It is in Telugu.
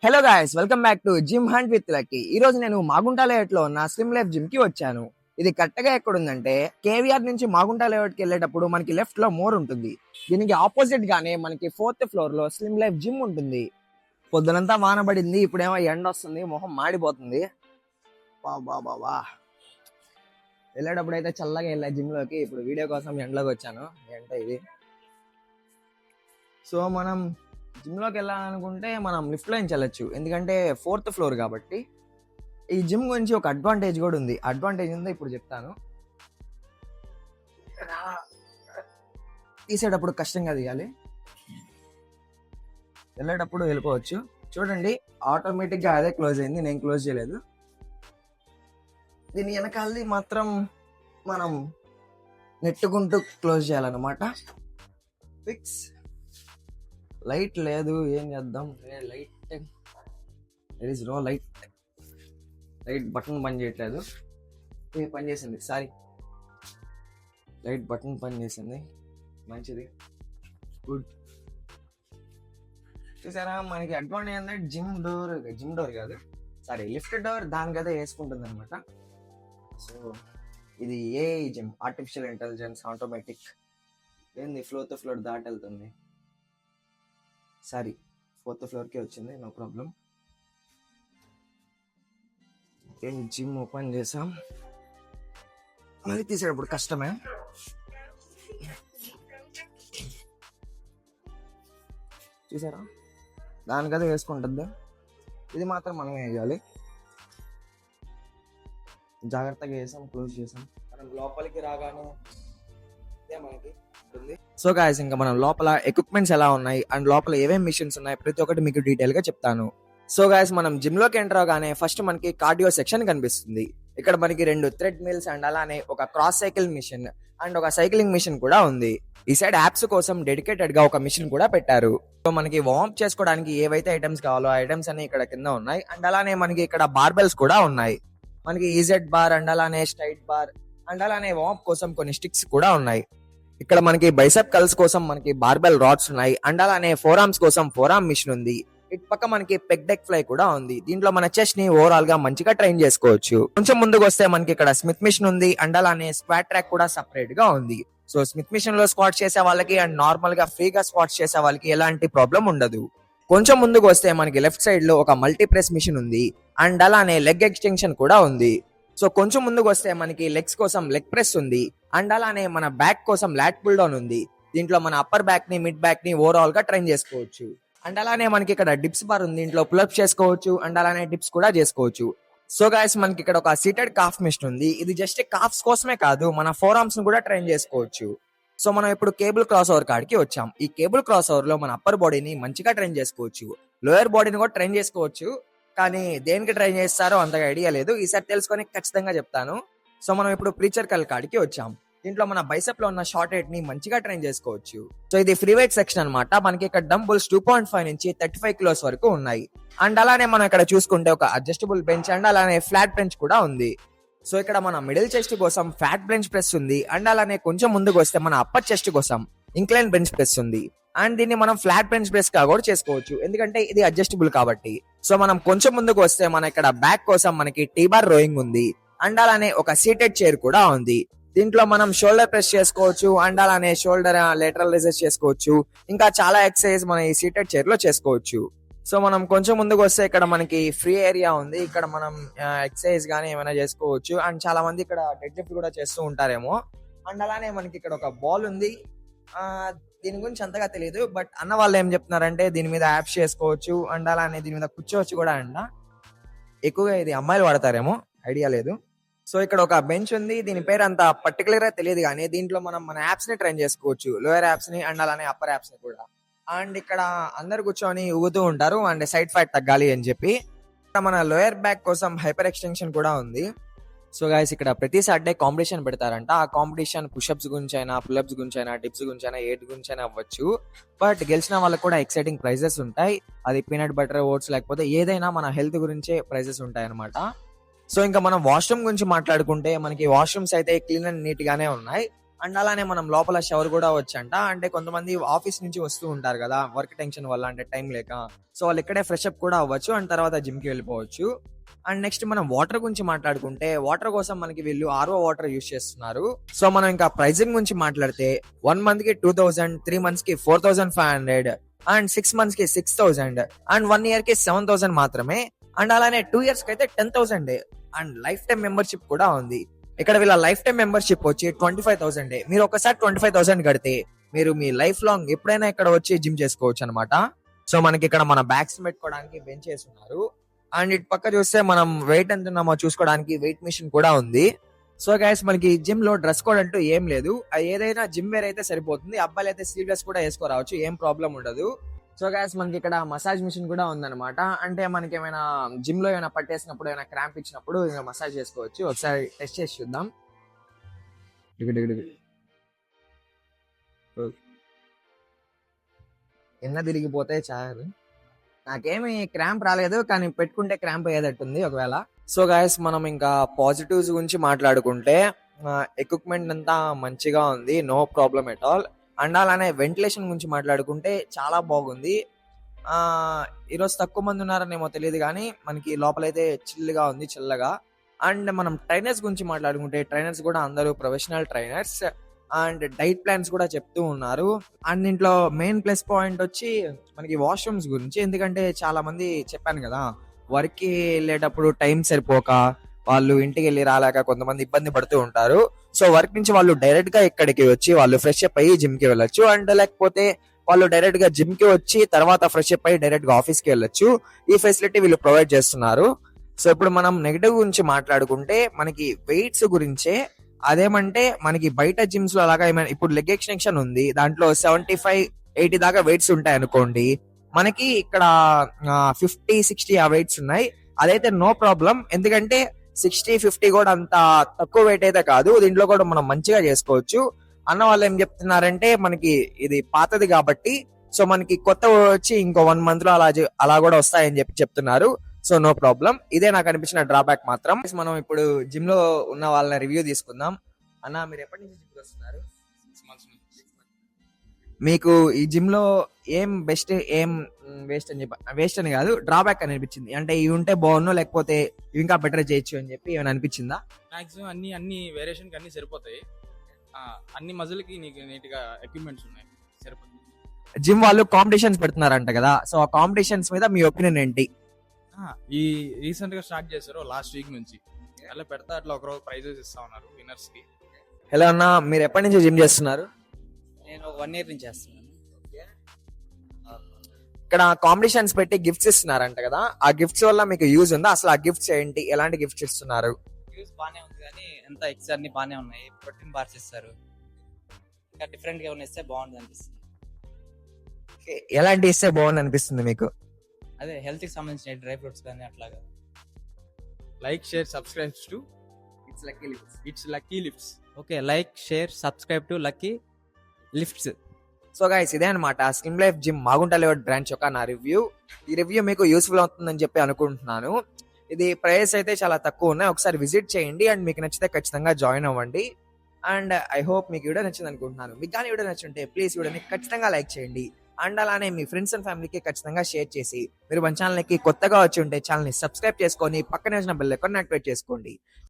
Hello guys, welcome back to gym hunt with lucky. ఈ రోజు నేను మాగుంట లేఅవుట్ లో ఉన్న స్లిమ్ లైఫ్ జిమ్ కి వచ్చాను. ఇది కరెక్ట్ గా ఎక్కడుందంటే కేవీఆర్ నుంచి మాగుంట లేఅవుట్ కి వెళ్ళేటప్పుడు మనకి లెఫ్ట్ లో మోర్ ఉంటుంది. దీనికి ఆపోజిట్ గానే మనకి 4th ఫ్లోర్ లో స్లిమ్ లైఫ్ జిమ్ ఉంటుంది. పొద్దునంతా వాన పడింది, ఇప్పుడేమో ఎండ వస్తుంది, మొహం మాడిపోతుంది. బా వెళ్ళేటప్పుడు అయితే చల్లగా వెళ్ళా జిమ్ లోకి. ఇప్పుడు వీడియో కోసం ఎండలోకి వచ్చాను. ఏంటో ఇది. సో మనం జిమ్ లోకి వెళ్ళాలనుకుంటే మనం లిఫ్ట్ లో నుంచి వెళ్ళొచ్చు, ఎందుకంటే 4th ఫ్లోర్ కాబట్టి. ఈ జిమ్ గురించి ఒక అడ్వాంటేజ్ కూడా ఉంది. అడ్వాంటేజ్ ఉందో ఇప్పుడు చెప్తాను. తీసేటప్పుడు కష్టంగా తీయాలి, వెళ్ళేటప్పుడు వెళ్ళిపోవచ్చు. చూడండి, ఆటోమేటిక్ గా అదే క్లోజ్ అయింది, నేను క్లోజ్ చేయలేదు. దీని వెనకాలది మాత్రం మనం నెట్టుకుంటూ క్లోజ్ చేయాలన్నమాట. ఫిక్స్. లైట్ లేదు, ఏం చేద్దాం. లైట్ బటన్ పని చేయట్లేదు. పని చేసింది, సారీ, లైట్ బటన్ పని చేసింది. మంచిది, గుడ్. చూసారా, మనకి అడ్వాంటేజ్ ఏంటంటే జిమ్ డోర్ కాదు, సారీ, లిఫ్ట్ డోర్ దానికైతే వేసుకుంటుంది అనమాట. సో ఇది AI gym, artificial intelligence, automatic. ఏంది ఫ్లోర్ ఫ్లోర్ దాటి వెళ్తుంది. సారీ, 4th ఫ్లోర్కే వచ్చింది, నో ప్రాబ్లం. జిమ్ ఓపెన్ చేసాం, మళ్ళీ తీసేటప్పుడు కష్టమే. చూసారా, దానికదే వేసుకుంటుంది. ఇది మాత్రం మనమే వేయాలి. జాగ్రత్తగా వేసాం, క్లోజ్ చేసాం. మనం లోపలికి రాగానే ఇదే మనకి ఉంటుంది. సో గాయస్, ఇంకా మనం లోపల ఎక్విప్మెంట్స్ ఎలా ఉన్నాయి అండ్ లోపల ఏమేమి మిషన్స్ ఉన్నాయి ప్రతి ఒక్కటి మీకు డీటెయిల్ గా చెప్తాను. సో గాయస్, మనం జిమ్ లోకి ఎంటర్ అవగానే ఫస్ట్ మనకి కార్డియో సెక్షన్ కనిపిస్తుంది. ఇక్కడ మనకి 2 థ్రెడ్ మిల్స్ అండ్ అలానే ఒక క్రాస్ సైకిల్ మిషన్ అండ్ ఒక సైక్లింగ్ మిషన్ కూడా ఉంది. ఈ సైడ్ యాప్స్ కోసం డెడికేటెడ్ గా ఒక మిషన్ కూడా పెట్టారు. సో మనకి వార్మ్ చేసుకోవడానికి ఏవైతే ఐటమ్స్ కావాలో ఆ ఐటమ్స్ అన్ని ఇక్కడ కింద ఉన్నాయి. అండ్ అలానే మనకి ఇక్కడ బార్బెల్స్ కూడా ఉన్నాయి. మనకి ఈజెడ్ బార్ అండ్ అలానే స్ట్రైట్ బార్ అండ్ అలానే వార్మ్ కోసం కొన్ని స్టిక్స్ కూడా ఉన్నాయి. ఇక్కడ మనకి బైసెప్ కల్స్ కోసం మనకి బార్బెల్ రాడ్స్ ఉన్నాయి. అండ్ అలానే ఫోర్ ఆర్మ్స్ కోసం ఫోర్ ఆర్మ్ మిషన్ ఉంది. ఇటు పక్క మనకి పెగ్ డెక్ ఫ్లై కూడా ఉంది. దీంట్లో మన చెస్ట్ ని ఓవరాల్ గా మంచిగా ట్రైన్ చేసుకోవచ్చు. కొంచెం ముందుకు వస్తే మనకి ఇక్కడ స్మిత్ మిషన్ ఉంది. అండ్ అలానే స్క్వాట్ ట్రాక్ కూడా సపరేట్ గా ఉంది. సో స్మిత్ మిషన్ లో స్క్వాట్ చేసే వాళ్ళకి అండ్ నార్మల్ గా ఫ్రీగా స్క్వాట్ చేసే వాళ్ళకి ఎలాంటి ప్రాబ్లం ఉండదు. కొంచెం ముందుకు వస్తే మనకి లెఫ్ట్ సైడ్ లో ఒక మల్టీ ప్రెస్ మిషన్ ఉంది. అండ్ అలానే లెగ్ ఎక్స్టెన్షన్ కూడా ఉంది. సో కొంచెం ముందుకు వస్తే మనకి లెగ్స్ కోసం లెగ్ ప్రెస్ ఉంది. అండ్ అలానే మన బ్యాక్ కోసం లాట్ పుల్ డౌన్ ఉంది. దీంట్లో మన అప్పర్ బ్యాక్ ని మిడ్ బ్యాక్ ని ఓవరాల్ గా ట్రైన్ చేసుకోవచ్చు. అండ్ అలానే మనకి ఇక్కడ డిప్స్ బార్ ఉంది. దీంట్లో పుల్అప్స్ చేసుకోవచ్చు అండ్ అలానే డిప్స్ కూడా చేసుకోవచ్చు. సో గైస్, మనకి ఇక్కడ ఒక సీటెడ్ కాఫ్ మిషన్ ఉంది. ఇది జస్ట్ కాఫ్స్ కోసమే కాదు, మన ఫోర్ ఆర్మ్స్ ని కూడా ట్రైన్ చేసుకోవచ్చు. సో మనం ఇప్పుడు కేబుల్ క్రాస్ ఓవర్ కాడికి వచ్చాం. ఈ కేబుల్ క్రాస్ ఓవర్ లో మన అప్పర్ బాడీని మంచిగా ట్రైన్ చేసుకోవచ్చు, లోయర్ బాడీని కూడా ట్రైన్ చేసుకోవచ్చు. కానీ దేనికి ట్రైన్ చేస్తారో అంతగా ఐడియా లేదు. ఈసారి తెలుసుకొని ఖచ్చితంగా చెప్తాను. సో మనం ఇప్పుడు ప్రీచర్ కల్ కాడికి వచ్చాం. దీంట్లో మన బైసెప్ లో ఉన్న షార్ట్ హెడ్ ని మంచిగా ట్రైన్ చేసుకోవచ్చు. సో ఇది ఫ్రీ వెయిట్ సెక్షన్ అనమాట. మనకి ఇక్కడ డంబుల్స్ 2.5 నుంచి 35 కిలోస్ వరకు ఉన్నాయి. అండ్ అలానే మనం ఇక్కడ చూసుకుంటే ఒక అడ్జస్టబుల్ బెంచ్ అండ్ అలానే ఫ్లాట్ బెంచ్ కూడా ఉంది. సో ఇక్కడ మన మిడిల్ చెస్ట్ కోసం ఫ్యాట్ బెంచ్ ప్రెస్ ఉంది. అండ్ అలానే కొంచెం ముందుకు వస్తే మన అప్పర్ చెస్ట్ కోసం ఇంక్లైన్ బెంచ్ ప్రెస్ ఉంది. అండ్ దీన్ని మనం ఫ్లాట్ బెంచ్ ప్రెస్ గా కూడా చేసుకోవచ్చు, ఎందుకంటే ఇది అడ్జస్టబుల్ కాబట్టి. సో మనం కొంచెం ముందుకు వస్తే మన ఇక్కడ బ్యాక్ కోసం మనకి టీ బార్ రోయింగ్ ఉంది. అండ్ అలానే ఒక సీటెడ్ చైర్ కూడా ఉంది. దీంట్లో మనం షోల్డర్ ప్రెస్ చేసుకోవచ్చు అండ్ అలానే షోల్డర్ లేటరల్ రైజెస్ చేసుకోవచ్చు. ఇంకా చాలా ఎక్సర్సైజ్ మన ఈ సీటెడ్ చైర్ లో చేసుకోవచ్చు. సో మనం కొంచెం ముందుకు వస్తే ఇక్కడ మనకి ఫ్రీ ఏరియా ఉంది. ఇక్కడ మనం ఎక్సర్సైజ్ గానీ ఏమైనా చేసుకోవచ్చు. అండ్ చాలా మంది ఇక్కడ డెడ్ లిఫ్ట్ కూడా చేస్తూ ఉంటారేమో. అండ్ అలానే మనకి ఇక్కడ ఒక బాల్ ఉంది. దీని గురించి అంతగా తెలియదు, బట్ అన్న వాళ్ళు ఏం చెప్తున్నారంటే దీని మీద యాప్స్ చేసుకోవచ్చు అండ్ అలానే దీని మీద కూర్చోవచ్చు కూడా అంట. ఎక్కువగా ఇది అమ్మాయిలు వాడతారేమో, ఐడియా లేదు. సో ఇక్కడ ఒక బెంచ్ ఉంది. దీని పేరు అంత పర్టికులర్ గా తెలియదు, కానీ దీంట్లో మనం మన యాప్స్ ని ట్రైన్ చేసుకోవచ్చు, లోయర్ యాప్స్ ని అండ్ అలానే అప్పర్ యాప్స్ ని కూడా. అండ్ ఇక్కడ అందరు కూర్చొని ఊగుతూ ఉంటారు అండ్ సైడ్ ఫ్యాట్ తగ్గాలి అని చెప్పి. ఇక్కడ మన లోయర్ బ్యాక్ కోసం హైపర్ ఎక్స్టెన్షన్ కూడా ఉంది. సో గైస్, ఇక్కడ ప్రతి సాటర్డే కాంపిటీషన్ పెడతారంట. ఆ కాంపిటీషన్ పుషప్స్ గురించి అయినా, పుల్అప్స్ గురించి అయినా, డిప్స్ గురించి అయినా, ఎయిట్ గురించి అయినా అవ్వచ్చు. బట్ గెలిచిన వాళ్ళకి కూడా ఎక్సైటింగ్ ప్రైజెస్ ఉంటాయి. అది పీనట్ బటర్ ఓట్స్ లేకపోతే ఏదైనా మన హెల్త్ గురించే ప్రైజెస్ ఉంటాయి అనమాట. సో ఇంకా మనం వాష్రూమ్ గురించి మాట్లాడుకుంటే మనకి వాష్రూమ్స్ అయితే క్లీన్ అండ్ నీట్ గానే ఉన్నాయి. అండ్ అలానే మనం లోపల షవర్ కూడా వచ్చంట. అంటే కొంతమంది ఆఫీస్ నుంచి వస్తూ ఉంటారు కదా వర్క్ టెన్షన్ వల్ల, అంటే టైం లేక. సో వాళ్ళు ఇక్కడే ఫ్రెష్ అప్ కూడా అవ్వచ్చు అండ్ తర్వాత జిమ్ కి వెళ్ళిపోవచ్చు. అండ్ నెక్స్ట్ మనం వాటర్ గురించి మాట్లాడుకుంటే, వాటర్ కోసం మనకి వీళ్ళు ఆర్ఓ వాటర్ యూస్ చేస్తున్నారు. సో మనం ఇంకా ప్రైసింగ్ గురించి మాట్లాడితే 1 మంత్ కి 2000, 3 మంత్స్ కి 4500 అండ్ 6 మంత్స్ కి 6000 అండ్ 1 ఇయర్ కి 7000 మాత్రమే. అండ్ అలానే 2 ఇయర్స్ కి అయితే 10,000 అండ్ లైఫ్ టైం మెంబర్షిప్ కూడా ఉంది. ఇక్కడ వీళ్ళ లైఫ్ టైం మెంబర్షిప్ వచ్చి 25,000. మీరు ఒకసారి 25,000 కడితే మీరు మీ లైఫ్ లాంగ్ ఎప్పుడైనా ఇక్కడ వచ్చి జిమ్ చేసుకోవచ్చు అనమాట. సో మనకి ఇక్కడ మన బ్యాగ్స్ పెట్టుకోవడానికి బెంచెస్ ఉన్నారు. అండ్ ఇటు పక్క చూస్తే మనం వెయిట్ ఎంత ఉన్నామో చూసుకోవడానికి వెయిట్ మిషన్ కూడా ఉంది. సో గైస్ మనకి జిమ్ లో డ్రెస్ కోడ్ అంటూ ఏం లేదు. ఏదైనా జిమ్ వేర్ అయితే సరిపోతుంది. అబ్బాయిలు అయితే స్లీవ్లెస్ కూడా వేసుకోరావచ్చు, ఏం ప్రాబ్లం ఉండదు. సో గైస్ మనకి ఇక్కడ మసాజ్ మిషన్ కూడా ఉందన్నమాట. అంటే మనకి ఏమైనా జిమ్ లో ఏమైనా పట్టేసినప్పుడు, ఏమైనా క్రాంప్ ఇచ్చినప్పుడు మసాజ్ చేసుకోవచ్చు. ఒకసారి టెస్ట్ చేసి చూద్దాం. ఎన్న తిరిగిపోతే చాలు. నాకేమి క్రాంప్ రాలేదు, కానీ పెట్టుకుంటే క్రాంప్ అయ్యేటట్టుంది ఒకవేళ. సో గైస్ మనం ఇంకా పాజిటివ్స్ గురించి మాట్లాడుకుంటే, ఎక్విప్మెంట్ అంతా మంచిగా ఉంది, no problem at all. And అలానే వెంటిలేషన్ గురించి మాట్లాడుకుంటే చాలా బాగుంది. ఈరోజు తక్కువ మంది ఉన్నారనేమో తెలియదు, కానీ మనకి లోపలైతే చిల్లుగా ఉంది, చల్లగా. అండ్ మనం ట్రైనర్స్ గురించి మాట్లాడుకుంటే, ట్రైనర్స్ కూడా అందరూ professional trainers and diet plans కూడా చెప్తూ ఉన్నారు. అండ్ దీంట్లో మెయిన్ ప్లస్ పాయింట్ వచ్చి మనకి వాష్రూమ్స్ గురించి. ఎందుకంటే చాలా మంది చెప్పాను కదా, వర్క్ కి వెళ్ళేటప్పుడు టైం సరిపోక వాళ్ళు ఇంటికి వెళ్ళి రాలేక కొంతమంది ఇబ్బంది పడుతూ ఉంటారు. సో వర్క్ నుంచి వాళ్ళు డైరెక్ట్ గా ఇక్కడికి వచ్చి వాళ్ళు ఫ్రెష్ అప్ అయ్యి జిమ్ కి వెళ్ళొచ్చు. అండ్ లేకపోతే వాళ్ళు డైరెక్ట్ గా జిమ్ కి వచ్చి తర్వాత ఫ్రెష్ అప్ అయ్యి డైరెక్ట్ గా ఆఫీస్ కి వెళ్ళొచ్చు. ఈ ఫెసిలిటీ వీళ్ళు ప్రొవైడ్ చేస్తున్నారు. సో ఇప్పుడు మనం నెగటివ్ గురించి మాట్లాడుకుంటే, మనకి వెయిట్స్ గురించే. అదేమంటే మనకి బయట జిమ్స్ లో అలాగా ఏమైనా, ఇప్పుడు లెగ్ ఎక్స్టెన్షన్ ఉంది, దాంట్లో 75-80 దాకా వెయిట్స్ ఉంటాయి అనుకోండి. మనకి ఇక్కడ 50-60 ఆ వెయిట్స్ ఉన్నాయి. అదైతే నో ప్రాబ్లం, ఎందుకంటే 60-50 కూడా అంత తక్కువ వెయిట్ అయితే కాదు. దీంట్లో కూడా మనం మంచిగా చేసుకోవచ్చు. అన్న వాళ్ళు ఏం చెప్తున్నారంటే, మనకి ఇది పాతది కాబట్టి సో మనకి కొత్త వచ్చి ఇంకో 1 మంత్ లో అలా కూడా వస్తాయని చెప్తున్నారు. So no problem. ఇదే నాకు అనిపించిన డ్రాబ్యాక్ మాత్రం. మనం ఇప్పుడు జిమ్ లో ఉన్న వాళ్ళ రివ్యూ తీసుకుందాం. అన్న మీరు ఎప్పటి నుంచి జిమ్ వస్తున్నారు? 6 months నుంచి. మీకు ఈ జిమ్ లో ఏం బెస్ట్, ఏం వేస్ట్ అని కాదు, డ్రాబ్యాక్ అని అనిపించింది? అంటే ఇవి ఉంటే బాగున్ను, లేకపోతే ఇవి ఇంకా బెటర్ చేయొచ్చు అని చెప్పి ఏమైనా అనిపించిందా? మాక్సిమం అన్ని వేరియేషన్ కి అన్ని సరిపోతాయి. అన్ని మజిల్ కి నీకు నీట్ గా ఎక్విప్మెంట్స్ ఉన్నాయి, సరిపోతుంది. జిమ్ వాళ్ళు కాంపిటీషన్స్ పెడుతున్నారంట కదా, సో ఆ కాంపిటీషన్స్ మీద మీ ఒపీనియన్ ఏంటి? ఈ రీసెంట్ గా స్టార్ట్ చేశారు లాస్ట్ వీక్ నుంచి. అలా పెడతా అట్లా ఒకరోజు ప్రైజెస్ ఇస్తా ఉన్నారు విన్నర్స్ కి. హలో అన్న, మీరు ఎప్పటి నుంచి జిమ్ చేస్తున్నారు? నేను 1 year నుంచి చేస్తున్నాను. ఇక్కడ కాంపిటీషన్స్ పెట్టి గిఫ్ట్స్ ఇస్తున్నారంట కదా, ఆ గిఫ్ట్స్ వల్ల మీకు యూజ్ ఉందా? అసలు ఆ గిఫ్ట్స్ ఏంటి, ఎలాంటి గిఫ్ట్స్ ఇస్తున్నారు? వ్యూస్ బానే ఉంది, కానీ ఎంత ఎక్స్ అన్ని బానే ఉన్నాయి. ప్రోటీన్ బార్స్ ఇస్తారు, ఇంకా డిఫరెంట్ గా ఉన్న ఇస్తే బాగుంటుంది అనిపిస్తుంది. ఎలాంటి ఇస్తే బాగుంది అనిపిస్తుంది మీకు? అదే హెల్త్ కి సంబంధించిన డ్రై ఫ్రూట్స్ కానీ అట్లాగా. Like, share, subscribe to it's lucky lifts. Okay, like, share, subscribe to lucky lifts. So guys ఇదే అనమాట slim life gym Magunta layout branch యొక్క నా రివ్యూ. ఈ రివ్యూ మీకు యూస్ఫుల్ అవుతుందని చెప్పి అనుకుంటున్నాను. ఇది ప్రైస్ అయితే చాలా తక్కువ ఉన్నాయి, ఒకసారి విజిట్ చేయండి. అండ్ మీకు నచ్చితే ఖచ్చితంగా జాయిన్ అవ్వండి. అండ్ ఐ హోప్ మీకు వీడియో నచ్చింది అనుకుంటున్నాను. మీకు కానీ వీడియో నచ్చుంటే ప్లీజ్ వీడియోని ఖచ్చితంగా లైక్ చేయండి. అండ్ అలానే మీ ఫ్రెండ్స్ అండ్ ఫ్యామిలీకి ఖచ్చితంగా షేర్ చేసి, మీరు మన ఛానల్కి కొత్తగా వచ్చి ఉంటే ఛానల్ని సబ్స్క్రైబ్ చేసుకొని పక్కనే వచ్చిన బెల్ ఐకాన్ యాక్టివేట్ చేసుకోండి.